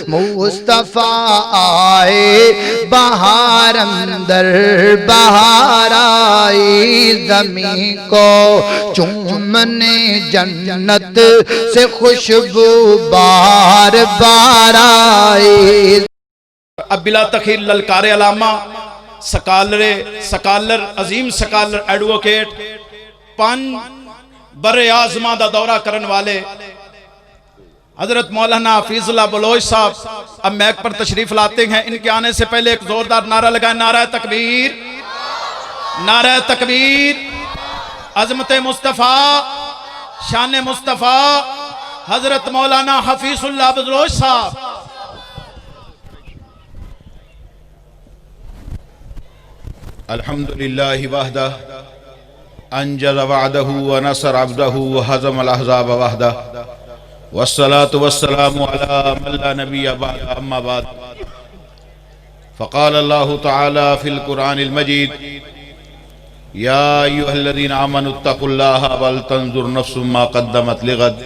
مصطفیٰ آئے بہار اندر بہار آئی زمین کو چومنے جنت سے خوشبو بار بار آئی۔ اب بلا تخیر للکار علامہ سکالر عظیم سکالر ایڈوکیٹ پان بر اعظمہ دا دورہ کرن والے حضرت مولانا حفیظ اللہ بلوچ صاحب اب میک پر تشریف لاتے ہیں۔ ان کے آنے سے پہلے ایک زوردار نعرہ لگائیں، نعرہ تکبیر، نعرہ تکبیر۔ عظمت مصطفیٰ، شان مصطفیٰ حضرت مولانا حفیظ اللہ بلوچ صاحب۔ الحمدللہ وحدہ انجز وعدہ ونصر عبدہ وحزم الاحزاب وحدہ والصلاة والسلام على من لا نبي بعد أما بعد فقال الله تعالى في القرآن المجيد يا أيها الذين آمنوا اتقوا الله ولتنظر نفس ما قدمت لغد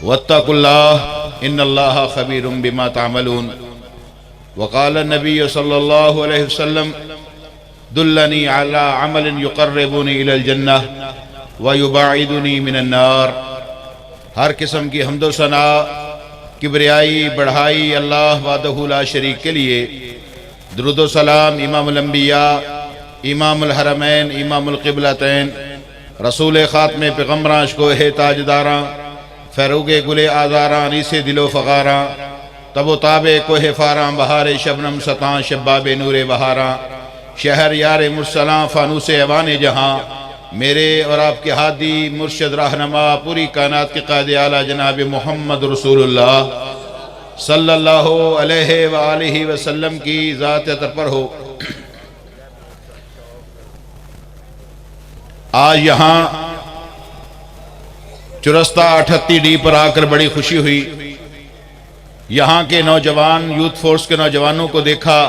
واتقوا الله إن الله خبير بما تعملون وقال النبي صلى الله عليه وسلم دلني على عمل يقربني إلى الجنة ويبعدني من النار۔ ہر قسم کی حمد و ثنا کبریائی بڑھائی اللہ وحدہ لا شریک کے لیے، درود و سلام امام الانبیاء، امام الحرمین، امام القبلتین، رسول خاتم پیغمبراں، اشکوہ تاجداراں، فیروغ گل آزاراں، ریس دل و فغاراں، تب و تاب کوہ فاراں، بہار شبنم ستاں، شباب نور بہاراں، شہر یار مرسلاں، فانوس ایوان جہاں، میرے اور آپ کے ہادی مرشد رہنما پوری کائنات کے قائد اعلیٰ جناب محمد رسول اللہ صلی اللہ علیہ وآلہ وسلم کی ذات اطہر پر ہو۔ آج یہاں چرستہ 38 ڈی پر آ کر بڑی خوشی ہوئی۔ یہاں کے نوجوان یوتھ فورس کے نوجوانوں کو دیکھا،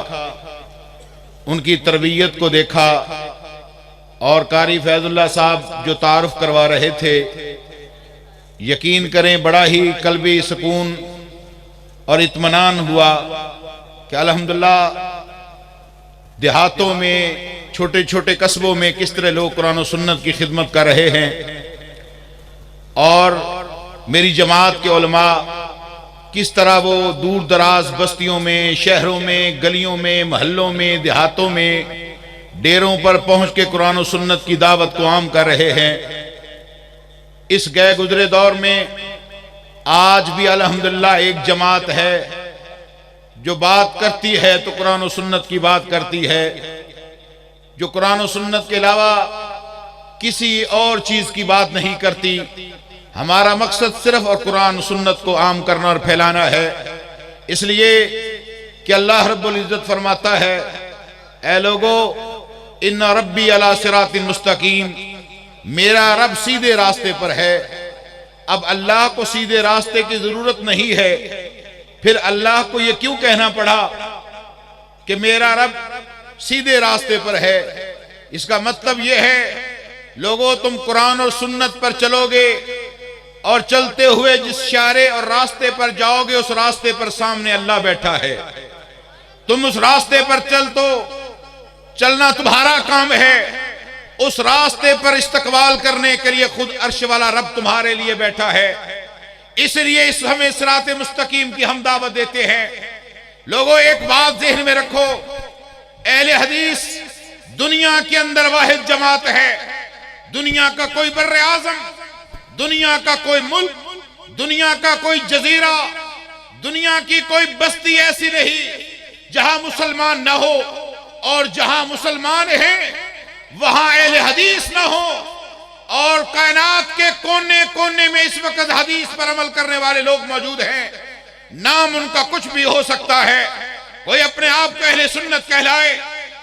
ان کی تربیت کو دیکھا، اور قاری فیض اللہ صاحب جو تعارف کروا رہے تھے، یقین کریں بڑا ہی قلبی سکون اور اطمینان ہوا کہ الحمدللہ دیہاتوں میں چھوٹے چھوٹے قصبوں میں کس طرح لوگ قرآن و سنت کی خدمت کر رہے ہیں، اور میری جماعت کے علماء کس طرح وہ دور دراز بستیوں میں، شہروں میں، گلیوں میں، محلوں میں، دیہاتوں میں، ڈیروں پر پہنچ کے قرآن و سنت کی دعوت کو عام کر رہے ہیں۔ اس گئے گزرے دور میں آج بھی الحمدللہ ایک جماعت ہے جو بات کرتی ہے تو قرآن و سنت کی بات کرتی ہے، جو قرآن و سنت کے علاوہ کسی اور چیز کی بات نہیں کرتی۔ ہمارا مقصد صرف اور قرآن و سنت کو عام کرنا اور پھیلانا ہے، اس لیے کہ اللہ رب العزت فرماتا ہے، اے لوگو ان ربی علی صراط مستقیم، میرا رب سیدھے راستے پر ہے۔ اب اللہ کو سیدھے راستے کی ضرورت نہیں ہے، پھر اللہ کو یہ کیوں کہنا پڑا کہ میرا رب سیدھے راستے پر ہے؟ اس کا مطلب یہ ہے لوگو تم قرآن اور سنت پر چلو گے، اور چلتے ہوئے جس اشارے اور راستے پر جاؤ گے اس راستے پر سامنے اللہ بیٹھا ہے۔ تم اس راستے پر چلنا تمہارا کام ہے، اس راستے پر استقبال کرنے کے لیے خود عرش والا رب تمہارے لیے بیٹھا ہے۔ اس لیے ہمیں صراط مستقیم کی ہم دعوت دیتے ہیں۔ لوگوں ایک بات ذہن میں رکھو، اہل حدیث دنیا کے اندر واحد جماعت ہے۔ دنیا کا کوئی بر اعظم، دنیا کا کوئی ملک، دنیا کا کوئی جزیرہ، دنیا کی کوئی بستی ایسی نہیں جہاں مسلمان نہ ہو، اور جہاں مسلمان ہیں وہاں اہل حدیث نہ ہو، اور کائنات کے کونے کونے میں اس وقت حدیث پر عمل کرنے والے لوگ موجود ہیں۔ نام ان کا کچھ بھی ہو سکتا ہے، کوئی اپنے آپ کو اہل سنت کہلائے،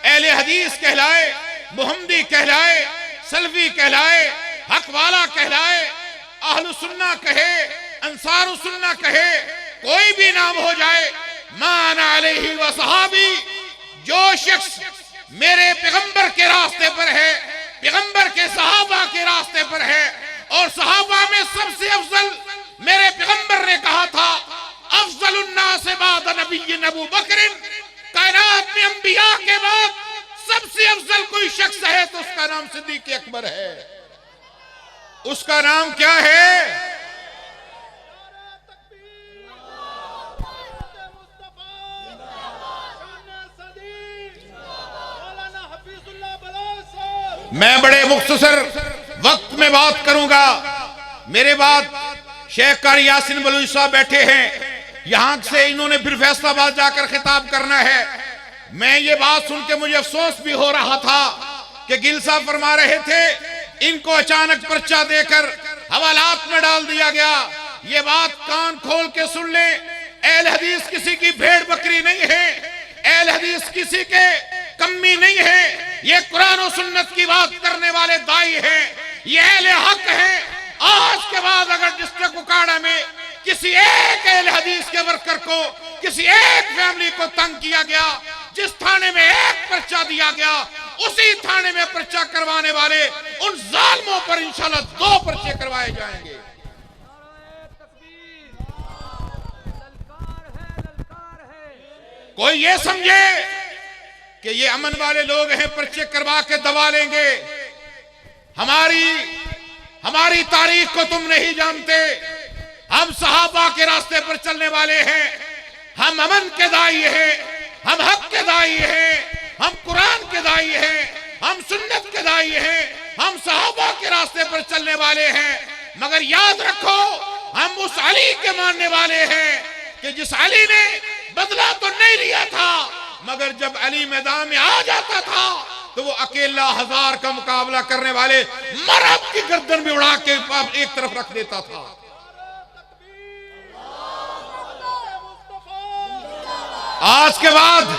اہل حدیث کہلائے، محمدی کہلائے، سلفی کہلائے، حق والا کہلائے، اہل سنہ کہے، انصار سنہ کہے، کوئی بھی نام ہو جائے، ما انا علیہ وصحابی، جو شخص میرے پیغمبر کے راستے پر ہے، پیغمبر کے صحابہ کے راستے پر ہے، اور صحابہ میں سب سے افضل میرے پیغمبر نے کہا تھا افضل الناس بعد نبی ابو بکر، کائنات میں انبیاء کے بعد سب سے افضل کوئی شخص ہے تو اس کا نام صدیق اکبر ہے۔ اس کا نام کیا ہے؟ میں بڑے مختصر وقت میں بات کروں گا۔ میرے بعد شیخ قاری یاسین بلوچ صاحب بیٹھے ہیں، یہاں سے انہوں نے پھر فیصل آباد جا کر خطاب کرنا ہے۔ میں یہ بات سن کے مجھے افسوس بھی ہو رہا تھا کہ گل صاحب فرما رہے تھے ان کو اچانک پرچہ دے کر حوالات میں ڈال دیا گیا۔ یہ بات کان کھول کے سن لیں، اہل حدیث کسی کی بھیڑ بکری نہیں ہے، اہل حدیث کسی کے کمی نہیں ہے، یہ قرآن و سنت کی بات کرنے والے دائی ہیں، یہ اہل حق ہیں۔ آج کے بعد اگر ڈسٹرکٹ اکاڑا میں کسی ایک اہل حدیث کے ورکر کو، کسی ایک فیملی کو تنگ کیا گیا، جس تھانے میں ایک پرچہ دیا گیا، اسی تھانے میں پرچہ کروانے والے ان ظالموں پر انشاءاللہ 2 پرچے کروائے جائیں گے۔ کوئی یہ سمجھے کہ یہ امن والے لوگ ہیں، پرچے کروا کے دبا لیں گے۔ ہماری تاریخ کو تم نہیں جانتے، ہم صحابہ کے راستے پر چلنے والے ہیں، ہم امن کے دائی ہیں، ہم حق کے دائی ہیں، ہم قرآن کے دائی ہیں، ہم سنت کے دائی ہیں، ہم صحابہ کے راستے پر چلنے والے ہیں۔ مگر یاد رکھو ہم اس علی کے ماننے والے ہیں کہ جس علی نے بدلہ تو نہیں لیا تھا، مگر جب علی میدان میں آ جاتا تھا تو وہ اکیلا 1000 کا مقابلہ کرنے والے مرد کی گردن بھی اڑا کے ایک طرف رکھ دیتا تھا۔ آج کے بعد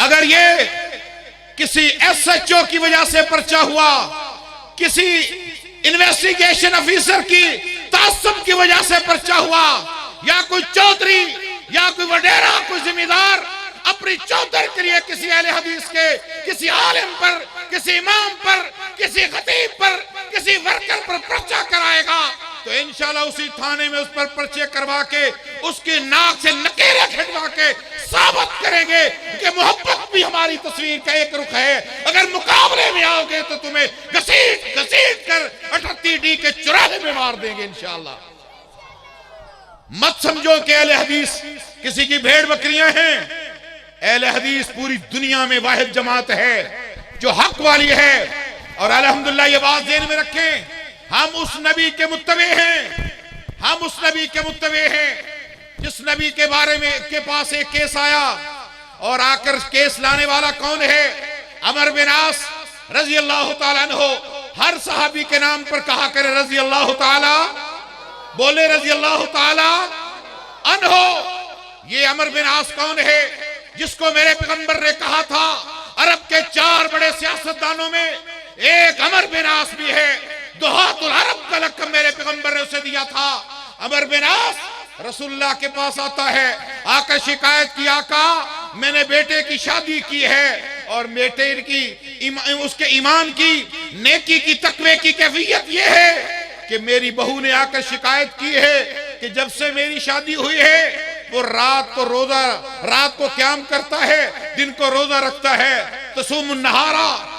اگر یہ کسی ایس ایچ او کی وجہ سے پرچہ ہوا، کسی انویسٹیگیشن افیسر کی تعصب کی وجہ سے پرچہ ہوا، یا کوئی چودھری یا کوئی وڈیرا، کوئی ذمہ دار اپنی چودھر کے لیے کسی اہل حدیث کے، کسی عالم پر، کسی امام پر، کسی خطیب پر، کسی ورکر پر پرچہ کرائے گا تو انشاءاللہ اسی تھانے میں اس پر پرچے کروا کے اس کی ناک سے نکیرے کھٹوا کے ثابت کریں گے کہ محبت بھی ہماری تصویر کا ایک رخ ہے۔ اگر مقابلے میں آؤ گے تو تمہیں گھسیٹ کر 38D کے چوراہے میں مار دیں گے انشاءاللہ۔ مت سمجھو کہ اہل حدیث کسی کی بھیڑ بکریاں ہیں۔ اہل حدیث پوری دنیا میں واحد جماعت ہے جو حق والی ہے، اور الحمدللہ یہ بات ذہن میں رکھیں، ہم اس نبی کے متبع ہیں، ہم اس نبی کے متبع ہیں جس نبی کے بارے میں کے پاس ایک کیس آیا، اور آ کر کیس لانے والا کون ہے؟ عمر بن عاص رضی اللہ تعالیٰ عنہ۔ ہر صحابی کے نام پر کہا کرے رضی اللہ تعالیٰ، بولے رضی اللہ تعالیٰ عنہ۔ یہ عمر بن عاص کون ہے؟ جس کو میرے پیغمبر نے کہا تھا عرب کے 4 بڑے سیاستدانوں میں ایک عمر بن عاص بھی ہے، دہات العرب کا لقب میرے پیغمبر نے اسے دیا تھا۔ عمر بن عاص رسول اللہ کے پاس آتا ہے، آ کر شکایت کی، آقا میں نے بیٹے کی شادی کی ہے اور بیٹے کی اس کے ایمان کی، نیکی کی، تقوی کی کیفیت یہ ہے کہ میری بہو نے آ کر شکایت کی ہے کہ جب سے میری شادی ہوئی ہے وہ رات کو قیام کرتا ہے، دن کو روزہ رکھتا ہے، تصوم النہار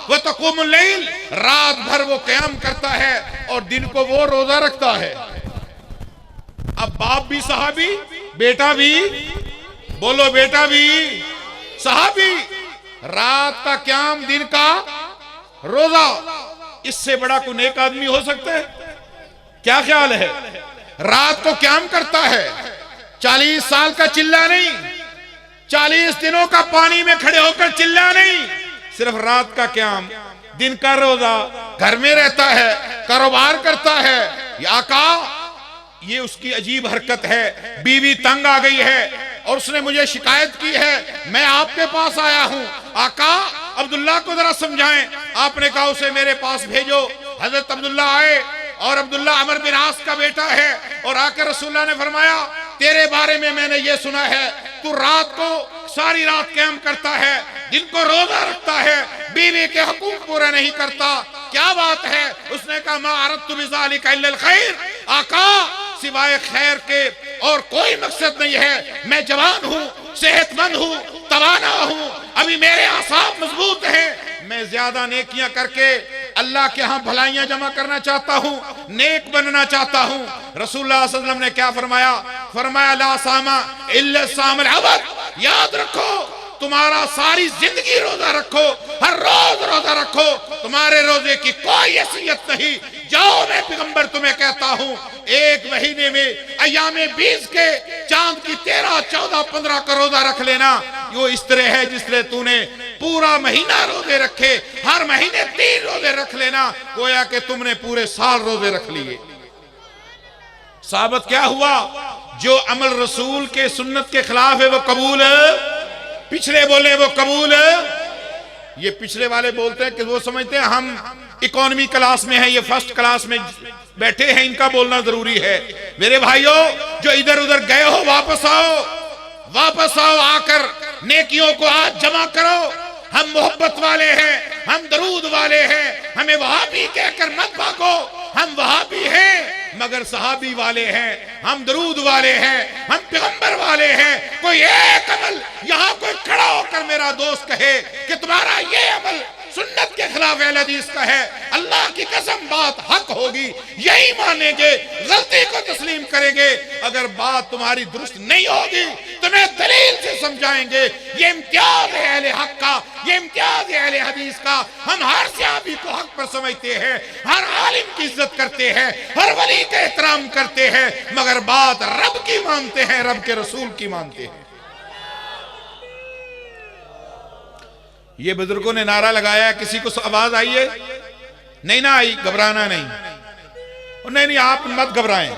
و تقوم اللیل، رات بھر وہ قیام کرتا ہے اور دن کو وہ روزہ رکھتا ہے۔ اب باپ بھی صحابی، بیٹا بھی، بولو بیٹا بھی صحابی، رات کا قیام، دن کا روزہ، اس سے بڑا کوئی نیک آدمی ہو سکتا ہے؟ کیا خیال ہے؟ رات کو قیام کرتا ہے، 40 سال کا چلہ نہیں، 40 دنوں کا پانی میں کھڑے ہو کر چلہ نہیں، صرف رات کا قیام، دن کا روزہ، گھر میں رہتا ہے، کاروبار کرتا ہے۔ یہ آقا، یہ اس کی عجیب حرکت ہے، بیوی تنگ آ گئی ہے اور اس نے مجھے شکایت کی ہے، میں آپ کے پاس آیا ہوں، آقا عبداللہ کو ذرا سمجھائیں۔ آپ نے کہا اسے میرے پاس بھیجو۔ حضرت عبداللہ آئے، اور عبداللہ عمر بن عاص کا بیٹا ہے، اور آ کر رسول اللہ نے فرمایا تیرے بارے میں نے یہ سنا ہے تو رات کو ساری رات قیام کرتا ہے، دن کو روزہ رکھتا ہے، بیوی کے حقوق پورے نہیں کرتا، کیا بات ہے؟ اس نے کہا ما اردت بذالک الا الخیر، آقا سوائے خیر کے اور کوئی مقصد نہیں ہے. میں جوان ہوں, صحت مند ہوں, توانا ہوں, ابھی میرے اعصاب مضبوط ہیں. میں زیادہ نیکیاں کر کے اللہ کے ہاں بھلائیاں جمع کرنا چاہتا ہوں, نیک بننا چاہتا ہوں. رسول اللہ صلی اللہ علیہ وسلم نے کیا فرمایا؟ فرمایا لا صام الا الصام العبد. یاد رکھو تمہارا ساری زندگی روزہ رکھو, ہر روز روزہ رکھو, تمہارے روزے کی کوئی حیثیت نہیں. جاؤ میں پیغمبر تمہیں کہتا ہوں ایک مہینے میں ایام 20 کے چاند کی 13, 14, 15 کا روزہ رکھ لینا. یہ اس طرح ہے جس طرح تو نے پورا مہینہ روزے رکھے, ہر مہینے 3 روزے رکھ لینا, گویا کہ تم نے پورے سال روزے رکھ لیے. ثابت کیا ہوا؟ جو عمل رسول کے سنت کے خلاف ہے وہ قبول ہے. پچھلے بولے وہ قبول ہے. یہ پچھلے والے بولتے ہیں کہ وہ سمجھتے ہیں ہم اکانومی کلاس میں ہیں, یہ فرسٹ کلاس میں بیٹھے ہیں, ان کا بولنا ضروری ہے. میرے بھائیوں جو ادھر ادھر گئے ہو واپس آؤ, واپس آؤ, آ کر نیکیوں کو آج جمع کرو. ہم محبت والے ہیں, ہم درود والے ہیں, ہمیں وہابی کہہ کر مت بھاگو. ہم وہابی ہیں مگر صحابی والے ہیں, ہم درود والے ہیں, ہم پیغمبر والے ہیں. کوئی ایک عمل یہاں کوئی کھڑا ہو کر میرا دوست کہے کہ تمہارا یہ عمل سنت کے خلاف اہل حدیث کا ہے, اللہ کی قسم بات حق ہوگی, یہی مانیں گے, غلطی کو تسلیم کریں گے. اگر بات تمہاری درست نہیں ہوگی تمہیں دلیل سے سمجھائیں گے. یہ امتیاز ہے اہل حق کا, یہ امتیاز ہے اہل حدیث کا. ہم ہر صحابی کو حق پر سمجھتے ہیں, ہر عالم کی عزت کرتے ہیں, ہر ولی کا احترام کرتے ہیں, مگر بات رب کی مانتے ہیں, رب کے رسول کی مانتے ہیں. یہ بزرگوں نے نعرہ لگایا, کسی کو آواز آئی ہے؟ نہیں نہ آئی, گھبرانا نہیں. نہیں آپ مت گھبرائیں,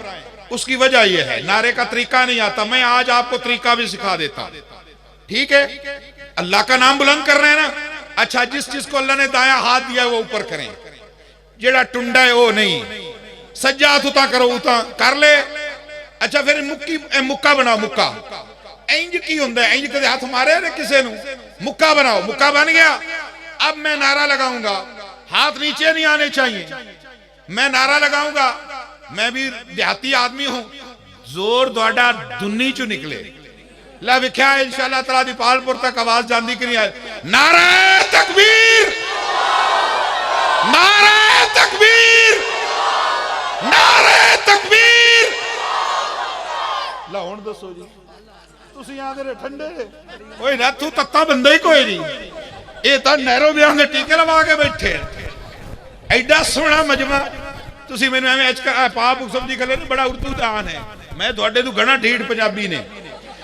اس کی وجہ یہ ہے نعرے کا طریقہ نہیں آتا. میں آج آپ کو طریقہ بھی سکھا دیتا ہوں, ٹھیک ہے؟ اللہ کا نام بلند کر رہے ہیں نا. اچھا, جس کو اللہ نے دایاں ہاتھ دیا وہ اوپر کریں, جیڑا ٹنڈا ہے وہ نہیں. سجاد اتا کرو, اتا کر لے. اچھا پھر مکہ بناؤ. مکہ اینج کی ہوندہ ہے, اینج کدے ہاتھ مارے نے کسے نو, مکہ بناؤ. مکہ بن گیا. اب میں نعرہ لگاؤں گا, ہاتھ نیچے نہیں آنے چاہیے. میں نعرہ لگاؤں گا, میں بھی دیہاتی آدمی ہوں, زور دوڑا دنی چو نکلے. لا بکھیا انشاءاللہ تعالیٰ دی پالپور تک آواز جاندی کی نہیں آئے. نعرہ تکبیر, نعرہ تکبیر, نعرہ تکبیر. لا ہون دسو جی, تسی یہاں دے ٹھنڈے اوئے نہ تو تتا بندہ ہی کوئی نہیں. اے تا نہرو بیان دے ٹیکے لوا کے بیٹھے, ایڈا سونا مجمع. تسی میں نے پاپ سمجھی کر لے بڑا اردو دان ہے, میں تھوڑے تو گھنا ڈھیڑ پنجابی نے,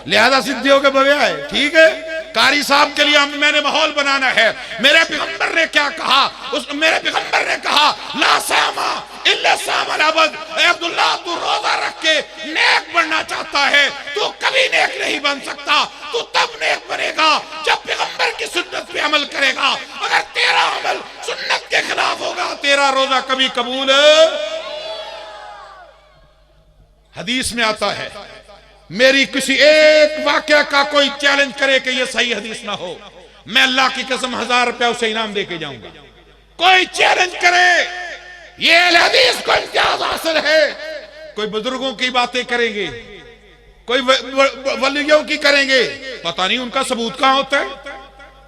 لہذا سدھی ہو کے بویا ہے, ٹھیک ہے؟ قاری صاحب کے لیے میں نے ماحول بنانا ہے. میرے پیغمبر نے کیا کہا؟ میرے پیغمبر نے کہا لا ساما الا سام العبد. اے عبداللہ تو روزہ رکھ کے نیک بننا چاہتا ہے, تو کبھی نیک نہیں بن سکتا. تو تب نیک بنے گا جب پیغمبر کی سنت پہ عمل کرے گا. اگر تیرا عمل سنت کے خلاف ہوگا تیرا روزہ کبھی قبول. حدیث میں آتا ہے میری کسی ایک واقعہ کا کوئی چیلنج کرے کہ یہ صحیح حدیث نہ ہو, میں اللہ کی قسم 1000 روپیہ اسے انعام دے کے جاؤں گا. کوئی چیلنج کرے, یہ اہل حدیث کو امتیاز حاصل ہے. کوئی بزرگوں کی باتیں کریں گے, کوئی ولیوں کی کریں گے, پتہ نہیں ان کا ثبوت کہاں ہوتا ہے.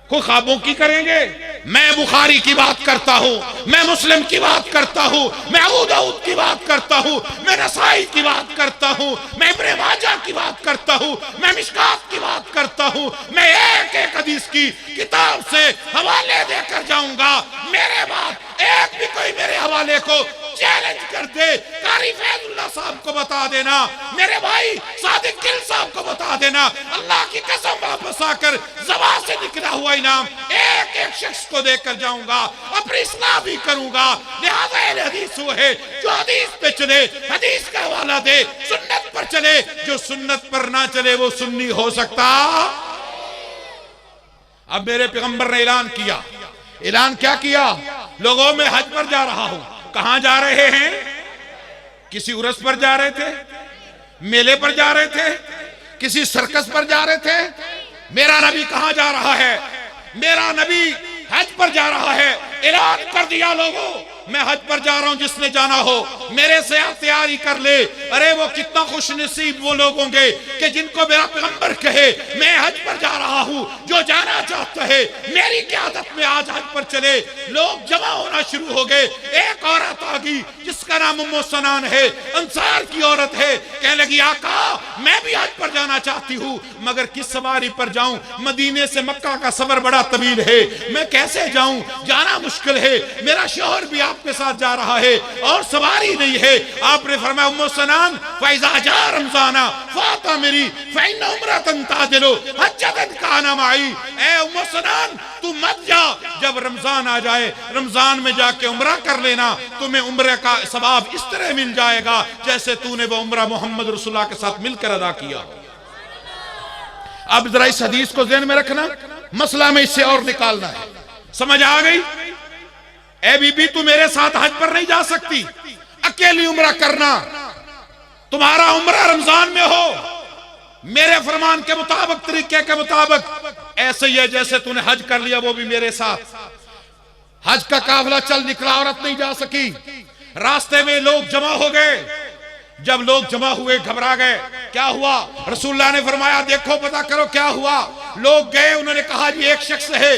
کوئی خوابوں کی کریں گے. میں بخاری کی بات کرتا ہوں, میں مسلم کی بات کرتا ہوں, میں ابو داؤد کی بات کرتا ہوں, میں نسائی کی بات کرتا ہوں, میں ابن ماجہ کی بات کرتا ہوں, میں مشکات کی بات کرتا ہوں. میں ایک ایک حدیث کی کتاب سے حوالے دے کر جاؤں گا. میرے بعد ایک بھی کوئی میرے حوالے کو چیلنج کر دے, قاری فیض اللہ صاحب کو بتا دینا, میرے بھائی صادق گل صاحب کو بتا دینا. اللہ کی قسم واپس آ کر زبان سے نکلا ہوا انعام ایک ایک شخص کو دے کر جاؤں گا, اپنی اصلاح بھی کروں گا. لہذا اہل حدیث وہ ہے جو حدیث پہ چلے, حدیث کا حوالہ دے, سنت پر چلے. جو سنت پر نہ چلے وہ سنی ہو سکتا. اب میرے پیغمبر نے اعلان کیا. اعلان کیا کیا؟ لوگوں میں حج پر جا رہا ہوں. کہاں جا رہے ہیں؟ کسی عرس پر جا رہے تھے, میلے پر جا رہے تھے, کسی سرکس پر جا رہے تھے. میرا نبی کہاں جا رہا ہے؟ میرا نبی حج پر جا رہا ہے. اعلان کر دیا لوگوں میں حج پر جا رہا ہوں، جس نے جانا ہو میرے سے تیاری کر لے۔ ارے وہ کتنا خوش نصیب وہ لوگ ہوں گے کہ جن کو میرا پیغمبر کہے میں حج پر جا رہا ہوں، جو جانا چاہتا ہے میری قیادت میں آج حج پر چلے۔ لوگ جمع ہونا شروع ہو گئے۔ ایک عورت آ گئی جس کا نام ام سنان ہے، انصار کی عورت ہے، کہنے لگی آقا میں بھی حج پر جانا چاہتی ہوں، مگر کس سواری پر جاؤں؟ مدینے سے مکہ کا سفر بڑا طویل ہے، میں کیسے جاؤں؟ جانا مشکل ہے، میرا شوہر بھی آپ کے ساتھ جا رہا ہے اور سواری نہیں ہے۔ آپ نے فرمایا ام سنان فَإِذَا جَاءَ رَمْضَانَ فَاعْتَمِرِي فَإِنَّ عُمْرَةً تَعْدِلُ حَجَّةً كَانَ مَعِي۔ اے ام سنان تو مت جا، جب رمضان آ جائے رمضان میں جا کے عمرہ کر لینا، تمہیں عمرہ کا ثواب اس طرح مل جائے گا جیسے تو نے وہ عمرہ محمد رسول اللہ کے ساتھ مل کر ادا کیا۔ اب ذرا اس حدیث کو ذہن میں رکھنا، مسئلہ میں اس سے اور نکالنا ہے۔ سمجھ آ گئی؟ اے بی بی تو میرے ساتھ حج پر نہیں جا سکتی، اکیلی عمرہ کرنا، تمہارا عمرہ رمضان میں ہو میرے فرمان کے مطابق، طریقے کے مطابق، ایسے ہی ہے جیسے تو نے حج کر لیا وہ بھی میرے ساتھ۔ حج کا قافلہ چل نکلا، عورت نہیں جا سکی، راستے میں لوگ جمع ہو گئے۔ جب لوگ جمع ہوئے گھبرا گئے، کیا ہوا؟ رسول اللہ نے فرمایا دیکھو پتہ کرو کیا ہوا۔ لوگ گئے، انہوں نے کہا یہ ایک شخص ہے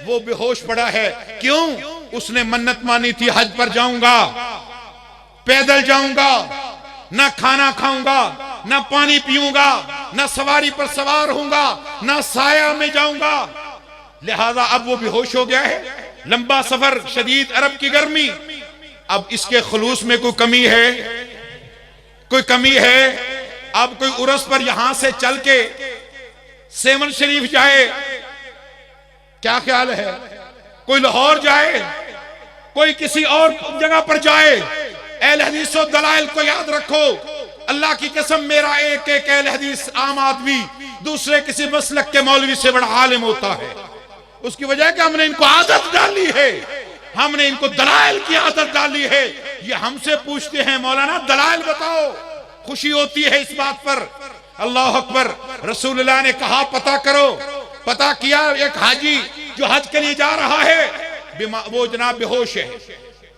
وہ بے ہوش پڑا ہے۔ کیوں؟ اس نے منت مانی تھی حج پر جاؤں گا، پیدل جاؤں گا، نہ کھانا کھاؤں گا، نہ پانی پیوں گا، نہ سواری پر سوار ہوں گا، نہ سایہ میں جاؤں گا، لہذا اب وہ بے ہوش ہو گیا ہے۔ لمبا سفر، شدید عرب کی گرمی، اب اس کے خلوص میں کوئی کمی ہے؟ کوئی کمی ہے؟ اب کوئی عرس پر یہاں سے چل کے سیون شریف جائے، کیا خیال ہے؟ کوئی لاہور جائے، کوئی کسی اور جگہ پر جائے؟ اہل حدیث و دلائل کو یاد رکھو، اللہ کی قسم میرا ایک اہل حدیث عام آدمی دوسرے کسی مسلک کے مولوی سے بڑا عالم ہوتا ہے۔ اس کی وجہ ہے کہ ہم نے ان کو عادت ڈالی ہے، ہم نے ان کو دلائل کی عادت ڈالی ہے۔ یہ ہم سے پوچھتے ہیں مولانا دلائل بتاؤ، خوشی ہوتی ہے اس بات پر۔ اللہ اکبر۔ رسول اللہ نے کہا پتہ کرو، پتہ کیا ایک حاجی جو حج کے لیے جا رہا ہے وہ جناب بے ہوش ہے،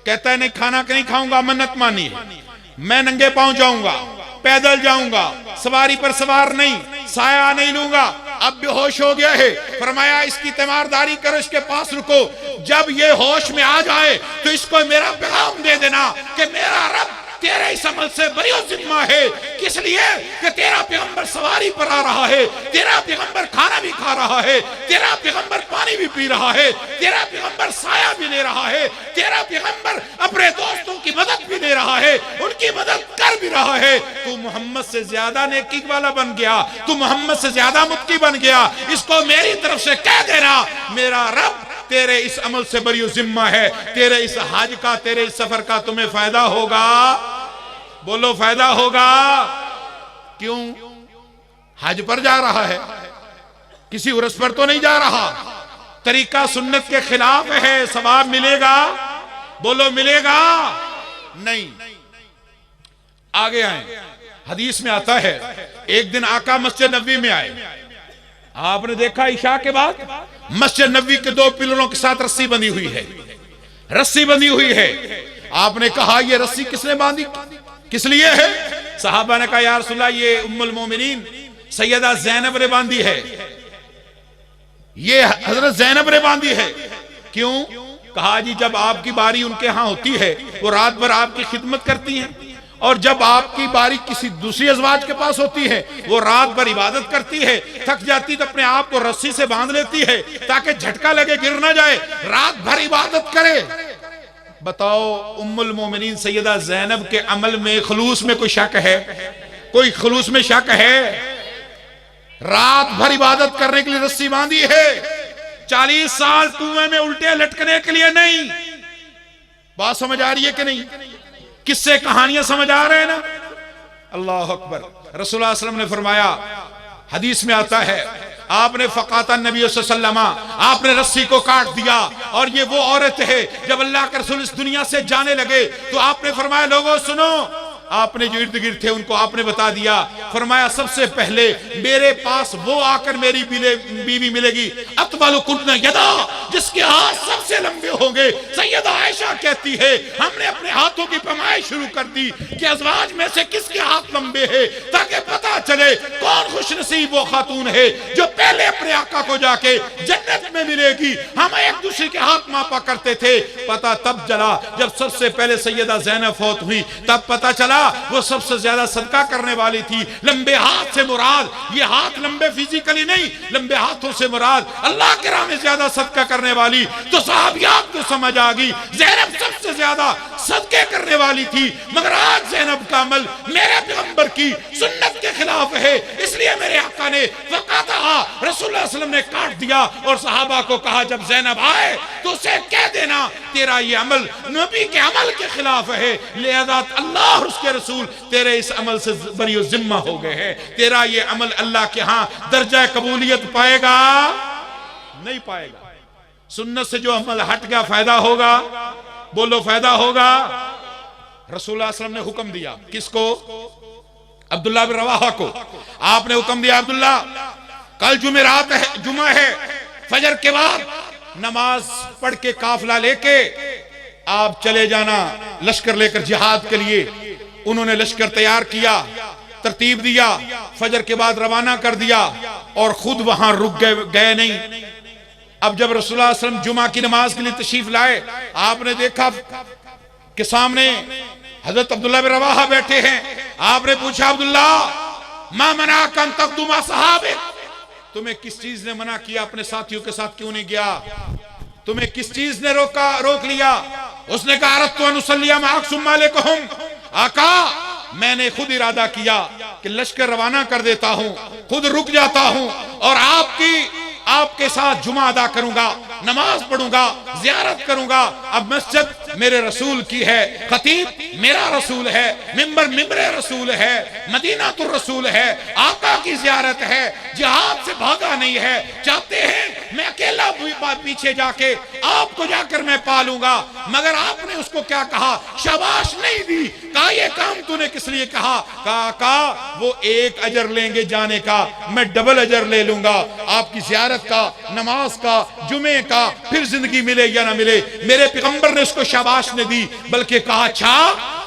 کہتا ہے نہیں کھانا نہیں کھاؤں گا، منت مانی ہے، میں ننگے پاؤں جاؤں گا، پیدل جاؤں گا، سواری پر سوار نہیں، سایہ نہیں لوں گا، اب بے ہوش ہو گیا ہے۔ فرمایا اس کی تیمارداری کرو، اس کے پاس رکو، جب یہ ہوش میں آ جائے تو اس کو میرا پیغام دے دینا کہ میرا رب تیرے اس عمل سے بری ذمہ ہے، کس لیے کہ تیرا پیغمبر سواری پر آ رہا ہے، تیرا پیغمبر کھانا بھی کھا رہا ہے، تیرا پیغمبر پانی بھی پی رہا ہے، تیرا پیغمبر سایہ بھی لے رہا ہے، تیرا پیغمبر اپنے دوستوں کی مدد بھی لے رہا ہے، ان کی مدد کر بھی رہا ہے۔ تو محمد سے زیادہ نیکی والا بن گیا، تو محمد سے زیادہ متقی بن گیا۔ اس کو میری طرف سے کہہ دینا میرا رب تیرے اس عمل سے بری ذمہ ہے، تیرے اس حج کا، تیرے اس سفر کا تمہیں فائدہ ہوگا۔ بولو فائدہ ہوگا۔ کیوں؟ حج پر جا رہا ہے، کسی عرس پر تو نہیں جا رہا، طریقہ سنت کے خلاف ہے، ثواب ملے گا؟ بولو ملے گا؟ نہیں۔ آگے آئیں، حدیث میں آتا ہے ایک دن آقا مسجد نبوی میں آئے، آپ نے دیکھا عشاء کے بعد مسجد نبوی کے دو پلروں کے ساتھ رسی بندھی ہوئی ہے، رسی بندھی ہوئی ہے۔ آپ نے کہا یہ رسی کس نے باندھی، کس لیے ہے؟ صحابہ نے کہا یا رسول اللہ یہ ام المومنین سیدہ زینب نے باندھی ہے، یہ حضرت زینب نے باندھی ہے۔ کیوں؟ کہا جی جب آپ کی باری ان کے ہاں ہوتی ہے وہ رات بھر آپ کی خدمت کرتی ہیں، اور جب آپ کی باری کسی دوسری ازواج کے پاس ہوتی ہے وہ رات بھر عبادت کرتی ہے، تھک جاتی تو اپنے آپ کو رسی سے باندھ لیتی ہے تاکہ جھٹکا لگے گر نہ جائے، رات بھر عبادت کرے۔ بتاؤ ام المومنین سیدہ زینب کے عمل میں خلوص میں کوئی شک ہے؟ کوئی خلوص میں شک ہے؟ رات بھر عبادت کرنے کے لیے رسی باندھی ہے، 40 سال کنویں میں الٹے لٹکنے کے لیے نہیں۔ بات سمجھ آ رہی ہے کہ نہیں؟ کس سے کہانیاں سمجھ آ رہے ہیں نا؟ اللہ اکبر۔ رسول اللہ صلی اللہ علیہ وسلم نے فرمایا، حدیث میں آتا ہے آپ نے فقات النبی صلی اللہ علیہ وسلم، آپ نے رسی کو کاٹ دیا، اور یہ وہ عورت ہے جب اللہ کے رسول اس دنیا سے جانے لگے تو آپ نے فرمایا لوگوں سنو، آپ نے جو ارد گرد تھے ان کو آپ نے بتا دیا، فرمایا سب سے پہلے میرے پاس وہ آ کر میری بیوی ملے گی اطول کنن یدا، جس کے ہاتھ سب سے لمبے ہوں گے. سیدہ عائشہ کہتی ہے ہم نے اپنے ہاتھوں کی پیمائش شروع کر دی کہ ازواج میں سے کس کے ہاتھ لمبے ہیں، تاکہ پتا چلے کون خوش نصیب وہ خاتون ہے جو پہلے اپنے آقا کو جا کے جنت میں ملے گی. ہم ایک دوسرے کے ہاتھ ماپا کرتے تھے. پتا تب چلا جب سب سے پہلے سیدہ زینب فوت ہوئی، تب پتا چلا وہ سب سے زیادہ صدقہ کرنے والی تھی. لمبے ہاتھ سے مراد یہ ہاتھ لمبے فزیکلی نہیں، لمبے ہاتھوں سے مراد اللہ کے راہ میں زیادہ صدقہ کرنے والی. تو صحابیات کو سمجھ آ گئی زینب سب سے زیادہ صدقے کرنے والی تھی. مگر آج زینب کا عمل میرے پیغمبر کی سنت کے خلاف ہے، اس لیے میرے آقا نے فقاتہا رسول اللہ صلی اللہ علیہ وسلم نے کاٹ دیا اور صحابہ کو کہا جب زینب آئے تو اسے کہہ دینا تیرا یہ عمل نبی کے عمل کے خلاف ہے، لہذا اللہ اور اس کے رسول تیرے اس عمل سے بری و ذمہ ہو گئے ہیں. تیرا یہ عمل اللہ کے ہاں درجہ قبولیت پائے گا نہیں پائے گا. سنت سے جو عمل ہٹ گیا فائدہ ہوگا، بولو فائدہ ہوگا. رسول اللہ صلی اللہ علیہ وسلم نے حکم دیا کس کو؟ عبداللہ بن رواحہ کو. آپ نے حکم دیا عبداللہ کل جمعرات ہے، جمعہ ہے، فجر کے بعد نماز پڑھ کے قافلہ لے کے آپ چلے جانا لشکر لے کر جہاد کے لیے. انہوں نے لشکر تیار کیا، ترتیب دیا، فجر کے بعد روانہ کر دیا اور خود وہاں رک گئے نہیں. اب جب رسول اللہ صلی اللہ علیہ وسلم جمعہ کی نماز کے لیے تشریف لائے، آپ نے دیکھا کہ سامنے حضرت عبداللہ بن رواحہ بیٹھے ہیں. آپ نے پوچھا عبداللہ ما منعک ان تقدم مع صحابک، تمہیں کس چیز نے منع کیا اپنے ساتھیوں کے ساتھ کیوں نہیں گیا؟ تمہیں کس چیز نے روک لیا؟ اس نے کہا اردت ان اصلی معک ثم علیکہم، آقا میں نے خود ارادہ کیا کہ لشکر روانہ کر دیتا ہوں، خود رک جاتا ہوں اور آپ کے ساتھ جمعہ ادا کروں گا، نماز پڑھوں گا، زیارت کروں گا. اب مسجد میرے رسول کی ہے، خطیب میرا رسول ہے، ممبر رسول ہے، مدینہ الرسول ہے، آقا کی زیارت ہے، جہاد سے بھاگا نہیں ہے. چاہتے ہیں میں اکیلا پیچھے جا کے آپ کو جا کر میں پالوں گا، مگر آپ نے اس کو کیا کہا؟ شاباش نہیں دی. کہا یہ کام تو نے کس لیے کہا؟ کہا آقا وہ ایک اجر لیں گے جانے کا، میں ڈبل اجر لے لوں گا، آپ کی زیارت کا، نماز کا، جمعے کا، پھر زندگی ملے یا نہ ملے. میرے پیغمبر نے اس کو شاباش نے دی، بلکہ کہا اچھا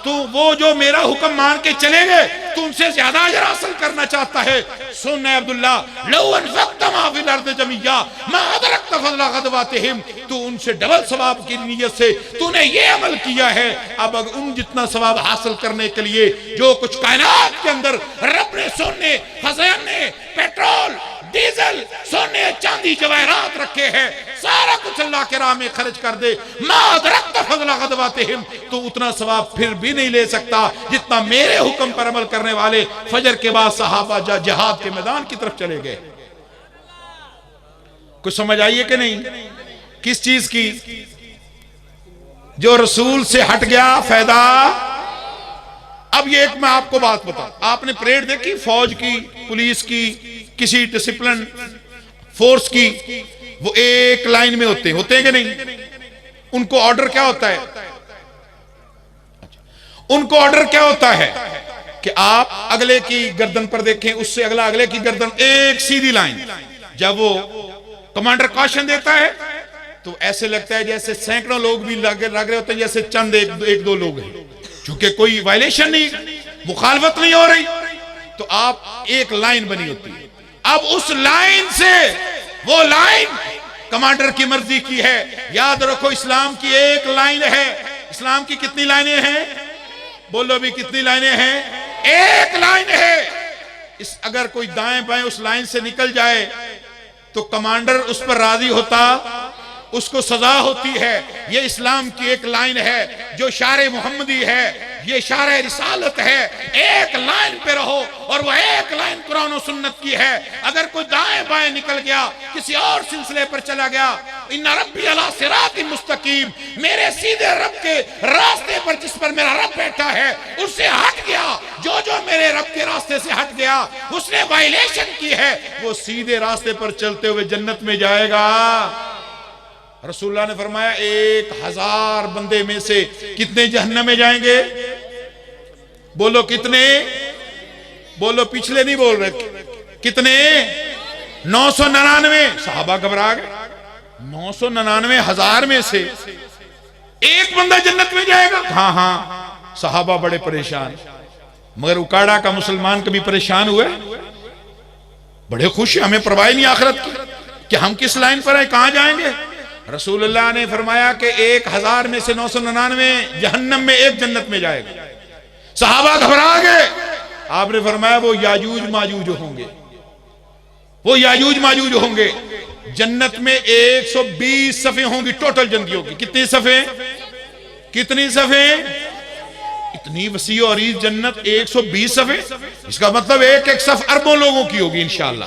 تو وہ جو میرا حکم مان کے چلے گئے تم سے زیادہ اجر حاصل کرنا چاہتا ہے. سن اے عبداللہ لو انفقت ما فی الارض جميعا ما ادرکت فضل غدواتہم، تو ان سے ڈبل ثواب کی نیت سے تو نے یہ عمل کیا ہے. اب ان جتنا ثواب حاصل کرنے کے لیے جو کچھ کائنات کے اندر رب نے سونے، خزانے، پیٹرول، ڈیزل، سونے، چاندی، جواہرات رکھے ہیں، سارا کچھ اللہ کے راہ میں خرچ کر دے، ما ادرکت فضل غدواتہم، تو اتنا ثواب پھر بھی نہیں لے سکتا جتنا میرے حکم پر عمل کرنے والے فجر کے بعد صحابہ جہاد کے میدان کی طرف چلے گئے. کچھ سمجھ آئیے کہ نہیں؟ کس چیز کی؟ جو رسول سے ہٹ گیا فائدہ. اب یہ ایک میں آپ کو بات بتاؤں، آپ نے پریڈ دیکھی فوج کی، پولیس کی، کسی ڈسپلن فورس کی، وہ ایک لائن میں ہوتے ہیں کہ نہیں؟ ان کو آرڈر کیا ہوتا ہے؟ ان کو آرڈر کیا ہوتا ہے کہ آپ اگلے کی گردن پر دیکھیں، اس سے اگلا اگلے کی گردن، ایک سیدھی لائن. جب وہ کمانڈر کاشن دیتا ہے تو ایسے لگتا ہے جیسے سینکڑوں لوگ بھی لگ رہے ہوتے ہیں، جیسے چند ایک دو لوگ ہیں، چونکہ کوئی وائلیشن نہیں، مخالفت نہیں ہو رہی، تو آپ ایک لائن بنی ہوتی ہے. اب اس لائن سے، وہ لائن کمانڈر کی مرضی کی ہے. یاد رکھو اسلام کی ایک لائن ہے. اسلام کی کتنی لائنیں ہیں؟ بولو بھی کتنی لائنیں ہیں؟ ایک لائن ہے. اگر کوئی دائیں بائیں اس لائن سے نکل جائے تو کمانڈر اس پر راضی ہوتا، اس کو سزا ہوتی ہے. یہ اسلام کی ایک لائن ہے جو شارع محمدی ہے، یہ شارع رسالت ہے. ایک لائن پہ رہو، اور وہ ایک لائن قرآن و سنت کی ہے. اگر کوئی دائیں بائیں نکل گیا، کسی اور سلسلے پر چلا گیا، ان ربی علی صراط مستقیم، میرے سیدھے رب کے راستے پر جس پر میرا رب بیٹھا ہے اس سے ہٹ گیا. جو میرے رب کے راستے سے ہٹ گیا اس نے وائلیشن کی ہے، وہ سیدھے راستے پر چلتے ہوئے جنت میں جائے گا. رسول اللہ نے فرمایا 1000 بندے میں سے کتنے جہنم میں جائیں گے؟ بولو کتنے؟ بولو، پچھلے نہیں بول رہے، کتنے؟ 999. صحابہ گھبرا گئے. 999,000 میں سے ایک بندہ جنت میں جائے گا؟ ہاں ہاں، صحابہ بڑے پریشان، مگر اکاڑا کا مسلمان کبھی پریشان ہوئے؟ بڑے خوش ہیں، ہمیں پرواہ نہیں آخرت کی کہ ہم کس لائن پر ہیں، کہاں جائیں گے۔ رسول اللہ نے فرمایا کہ 1000 میں سے 999 جہنم میں، ایک جنت میں جائے گا۔ صحابہ گھبرا گئے، آپ نے فرمایا وہ یاجوج ماجوج ہوں گے، وہ یاجوج ماجوج ہوں گے۔ جنت میں 120 صفیں ہوں گی ٹوٹل جنتیوں کی۔ کتنی صفیں؟ کتنی صفیں؟ اتنی وسیع اور عریض جنت، 120 صفیں، اس کا مطلب ایک ایک صف اربوں لوگوں کی ہوگی انشاءاللہ۔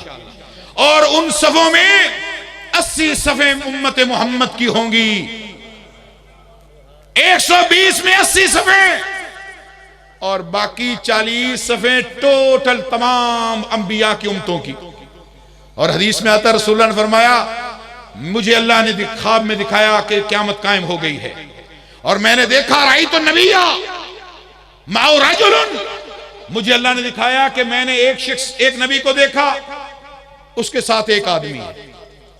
اور ان صفوں میں 80 صفیں امت محمد کی ہوں گی، 120 میں 80 صفیں، اور باقی 40 صفیں ٹوٹل تمام انبیاء کی امتوں کی۔ اور حدیث میں آتا رسول اللہ نے فرمایا مجھے اللہ نے خواب میں دکھایا کہ قیامت قائم ہو گئی ہے، اور میں نے دیکھا رأیت النبی معه رجل، مجھے اللہ نے دکھایا کہ میں نے ایک شخص، ایک نبی کو دیکھا، اس کے ساتھ ایک آدمی ہے۔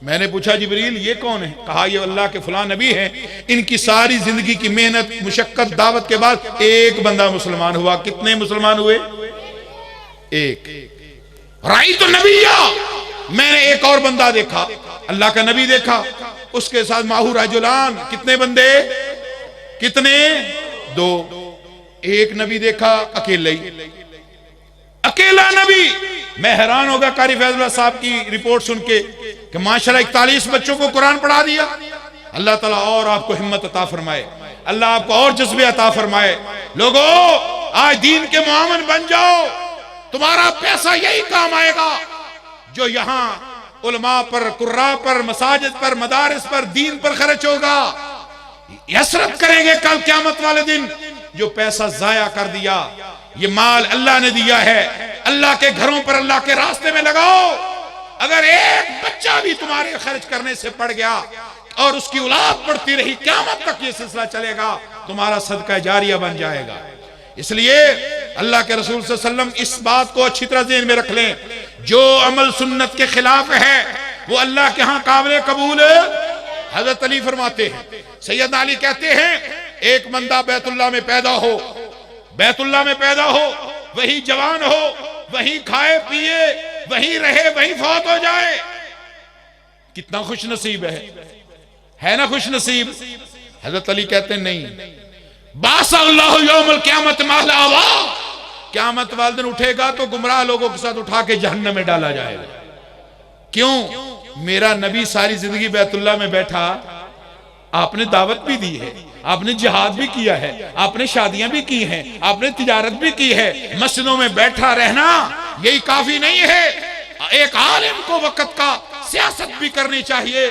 میں نے پوچھا جبریل یہ کون ہے؟ کہا یہ اللہ کے فلاں نبی ہیں، ان کی ساری زندگی کی محنت مشقت دعوت کے بعد ایک بندہ مسلمان ہوا۔ کتنے مسلمان ہوئے؟ ایک۔ رأیت النبی، میں نے ایک اور بندہ دیکھا، اللہ کا نبی دیکھا، اس کے ساتھ معه رجلان، کتنے بندے؟ کتنے؟ 2۔ ایک نبی دیکھا اکیلے ہی، اکیلا نبی۔ میں حیران ہوگا قاری فیض اللہ صاحب کی رپورٹ سن کے کہ ماشاءاللہ 41 بچوں کو قرآن پڑھا دیا۔ اللہ تعالیٰ اور آپ کو ہمت عطا فرمائے، اللہ آپ کو اور جذبے عطا فرمائے۔ لوگو آج دین کے معاون بن جاؤ، تمہارا پیسہ یہی کام آئے گا جو یہاں علماء پر، قراء پر، مساجد پر، مدارس پر، دین پر خرچ ہوگا۔ حسرت کریں گے کل قیامت والے دن جو پیسہ ضائع کر دیا۔ یہ مال اللہ نے دیا ہے، اللہ کے گھروں پر اللہ کے راستے میں لگاؤ۔ اگر ایک بچہ بھی تمہارے خرچ کرنے سے پڑ گیا اور اس کی اولاد پڑتی رہی، قیامت تک یہ سلسلہ چلے گا، تمہارا صدقہ جاریہ بن جائے گا۔ اس لیے اللہ کے رسول صلی اللہ علیہ وسلم اس بات کو اچھی طرح ذہن میں رکھ لیں، جو عمل سنت کے خلاف ہے وہ اللہ کے ہاں قابل قبول ہے۔ حضرت علی فرماتے ہیں، سیدنا علی کہتے ہیں ایک بندہ بیت اللہ میں پیدا ہو، بیت اللہ میں پیدا ہو، وہی جوان ہو، وہی کھائے پیے، وہی رہے، وہی فوت ہو جائے، کتنا خوش نصیب ہے نا خوش نصیب؟ حضرت علی کہتے ہیں نہیں، باس اللہ یوم القیامت مال آوا، قیامت والے دن اٹھے گا تو گمراہ لوگوں کے ساتھ اٹھا کے جہنم میں ڈالا جائے گا۔ کیوں؟ میرا نبی ساری زندگی بیت اللہ میں بیٹھا، آپ نے دعوت بھی دی ہے، آپ نے جہاد بھی کیا ہے، آپ نے شادیاں بھی کی ہیں، آپ نے تجارت بھی کی ہے، مسجدوں میں بیٹھا رہنا یہی کافی نہیں ہے۔ ایک عالم کو وقت کا سیاست بھی کرنی چاہیے،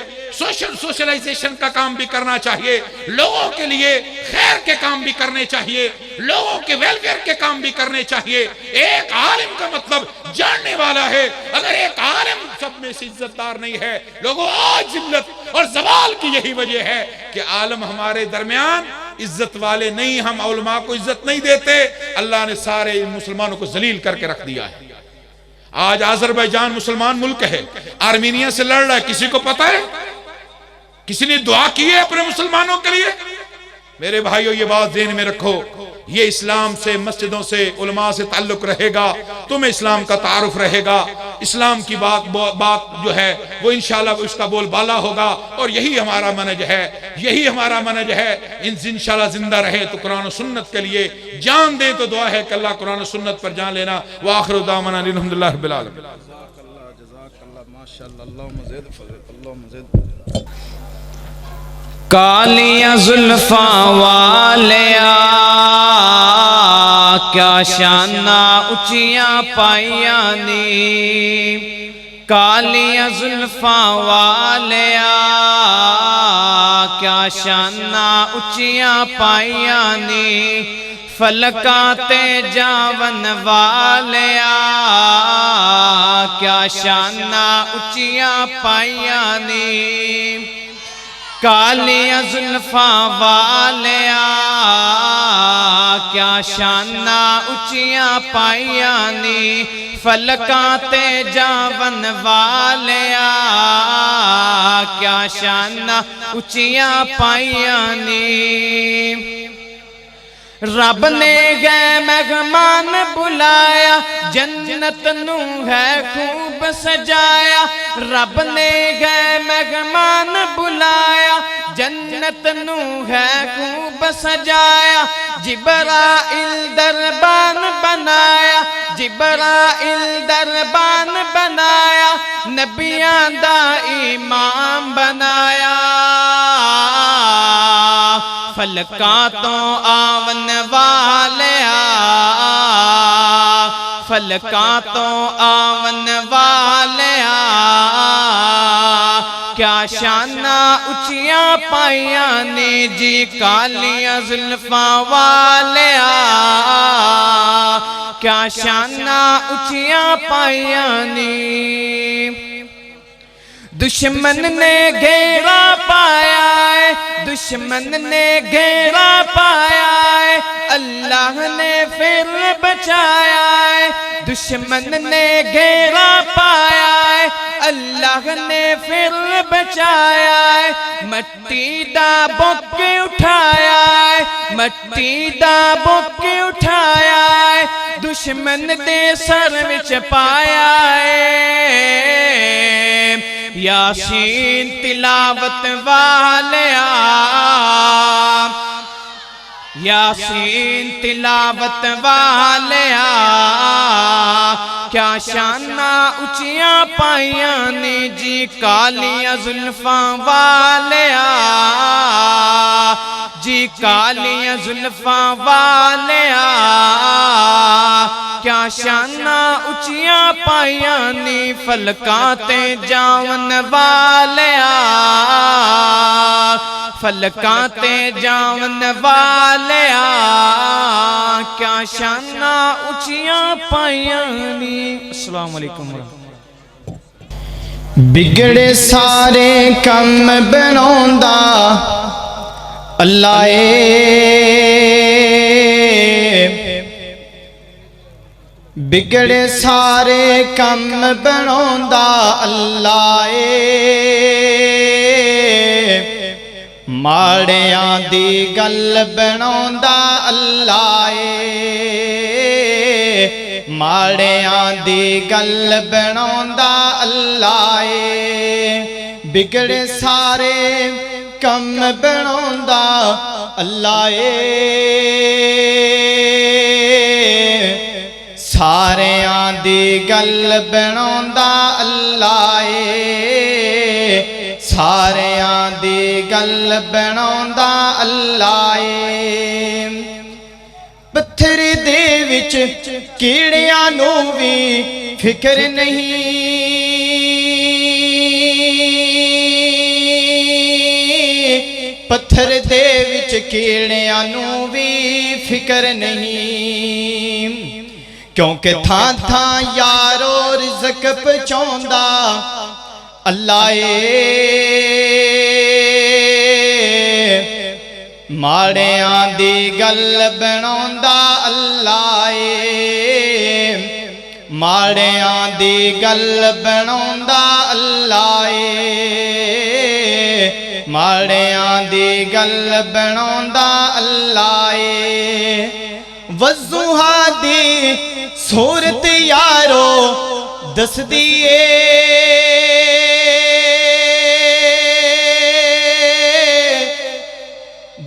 سوشلائزیشن کا کام بھی کرنا چاہیے، لوگوں کے لیے خیر کے کام بھی کرنے چاہیے، لوگوں کے ویلفیئر کے کام بھی کرنے چاہیے۔ ایک عالم کا مطلب جاننے والا ہے، اگر ایک عالم سب میں سے عزت دار نہیں ہے، لوگوں آج ذلت اور زوال کی یہی وجہ ہے کہ عالم ہمارے درمیان عزت والے نہیں، ہم علماء کو عزت نہیں دیتے، اللہ نے سارے مسلمانوں کو ذلیل کر کے رکھ دیا ہے۔ آج آذربائیجان مسلمان ملک ہے، آرمینیا سے لڑ رہا ہے، کسی کو پتہ ہے؟ کسی نے دعا کی ہے اپنے مسلمانوں کے لیے؟ میرے بھائیو یہ بات ذہن میں رکھو، یہ اسلام سے، مسجدوں سے، علماء سے تعلق رہے گا، تمہیں اسلام کا تعارف رہے گا، اسلام کی بات جو ہے وہ انشاءاللہ اس کا بول بالا ہوگا، اور یہی ہمارا منہج ہے، یہی ہمارا منہج ہے۔ انشاءاللہ زندہ رہے تو قرآن و سنت کے لیے جان دیں تو دعا ہے کہ اللہ قرآن و سنت پر جان لینا۔ وآخر دعوانا الحمدللہ رب العالمین۔ کالیاں زلفاں والیا کیا شانہ اچیاں پائیاں نی، کالیاں زلفاں والیا کیا شانہ اچیاں پائیاں نی، فلکاں تے جاون والیا کیا شانہ اچیاں پائیاں نی، کالیاں زلفاں والیا کیا شانہ اچیاں پائیاں نی، فلکاں تے جاون والیا کیا کیا شاناں اچیاں پائیاں نی رب نے گئے مہمان بلایا جنت نو ہے خوب سجایا رب نے گئے مہمان بلایا جنت نو ہے خوب سجایا جبرائیل دربان بنایا جبرائیل دربان بنایا نبیاں دا امام بنایا فلکاں تو آون والیا فلکاں تو آون والیا کیا شاناں اچیاں پائیاں نے جی کالیاں زلفاں والیا کیا شاناں اچیاں پائیاں نے دشمن نے گھیرا پایا ہے دشمن نے گھیرا پایا ہے اللہ نے پھر بچایا ہے دشمن نے گھیرا پایا ہے اللہ نے پھر بچایا ہے مٹی دا بک اٹھایا ہے مٹی دا بک اٹھایا ہے دشمن دے سر وچ پایا ہے یاسین تلاوت والیا یاسین تلاوت والیا کیا شاناں اچیاں پائیاں نے جی کالیاں زلفاں والیا جی کالیاں زلفاں والیا کیا شاناں اچیاں پائیاں نی فلکاں تے جاون والیا فلکاں تے جاون والیا کیا شاناں اچیاں پائیاں نی السلام علیکم بگڑے سارے کم بناوندا اللہ بگڑے سارے کم بناوندا اللہ ماڑیاں دی گل بناوندا اللہ ماڑیاں دی گل بناوندا اللہ بگڑے سارے کم بناوندا اللہ ساریاں دی گل بناوندا اللہ ساریاں دی گل بناوندا اللہ پتھر دے وچ کیڑیاں نو وی فکر نہیں پتھر دے وچ کیڑیاں نو وی فکر نہیں کیونکہ تھاں تھاں یارو رزق پہنچاوندا اللہ ماڑیاں دی گل بناوندا اللہ ماڑیاں دی گل بناوندا اللہ ماڑیاں دی گل بناوندا اللہ وضحا دی صورت یارو دس دیئے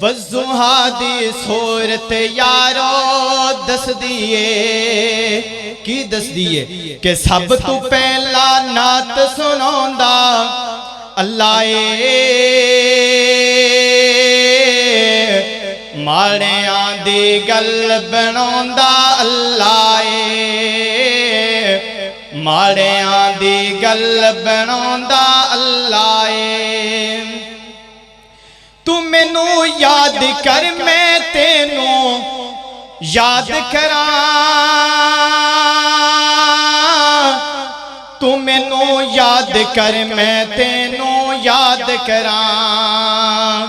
وضحا دی صورت یارو دس دیئے کی دس دیئے کہ سب تو پہلا نعت سنوندا اللہ ماڑیاں دی گل بناوندا اللہ ماڑیاں دی گل بناوندا اللہ تو مینو یاد کر میں تینوں یاد کراں تو مینو یاد کر میں تینوں یاد کراں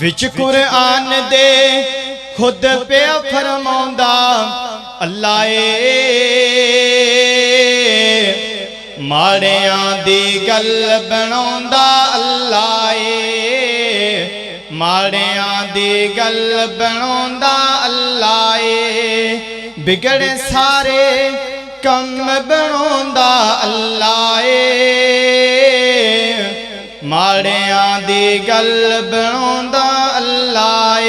وچ قرآن دے خود پہ فرماوندا اللہ ਮਾੜਿਆਂ ਦੀ ਗੱਲ ਬਣਾਉਂਦਾ ਅੱਲਾ ਏ ਮਾੜਿਆਂ ਦੀ ਗੱਲ ਬਣਾਉਂਦਾ ਅੱਲਾ ਏ ਬਿਗੜੇ ਸਾਰੇ ਕੰਮ ਬਣਾਉਂਦਾ ਅੱਲਾ ਏ ਮਾੜਿਆਂ ਦੀ ਗੱਲ ਬਣਾਉਂਦਾ ਅੱਲਾ ਏ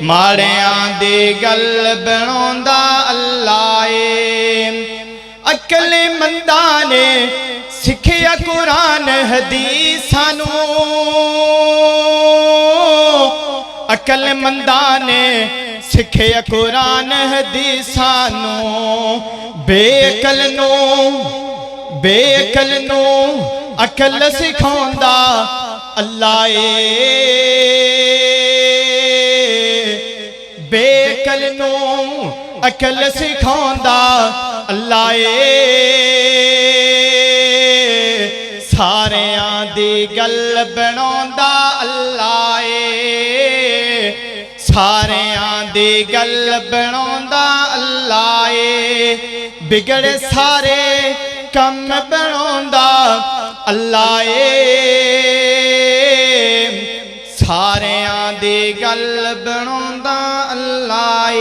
ਮਾੜਿਆਂ ਦੀ ਗੱਲ ਬਣਾਉਂਦਾ ਅੱਲਾ ਏ ਅਕਲਮੰਦਾਂ ਨੇ ਸਿੱਖਿਆ ਕੁਰਾਨ ਹਦੀਸਾਂ ਨੂੰ ਅਕਲਮੰਦਾਂ ਨੇ ਸਿੱਖਿਆ ਕੁਰਾਨ ਹਦੀਸਾਂ ਨੂੰ ਬੇਅਕਲ ਨੂੰ ਅਕਲ ਸਿਖਾਉਂਦਾ ਅੱਲਾ ਏ ਬੇਅਕਲ ਨੂੰ ਅਕਲ ਸਿਖਾਉਂਦਾ ਅੱਲਾ ਏ ਸਾਰਿਆਂ ਦੀ ਗੱਲ ਬਣਾਉਂਦਾ ਅੱਲਾ ਏ ਸਾਰਿਆਂ ਦੀ ਗੱਲ ਬਣਾਉਂਦਾ ਅੱਲਾ ਏ ਬਿਗੜੇ ਸਾਰੇ ਕੰਮ ਬਣਾਉਂਦਾ ਅੱਲਾ ਏ ਸਾਰਿਆਂ ਦੀ ਗੱਲ ਬਣਾਉਂਦਾ ਅੱਲਾ ਏ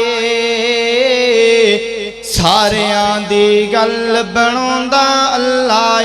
ਸਾਰਿਆਂ ਦੀ ਗੱਲ ਬਣਾਉਂਦਾ ਅੱਲਾ ਏ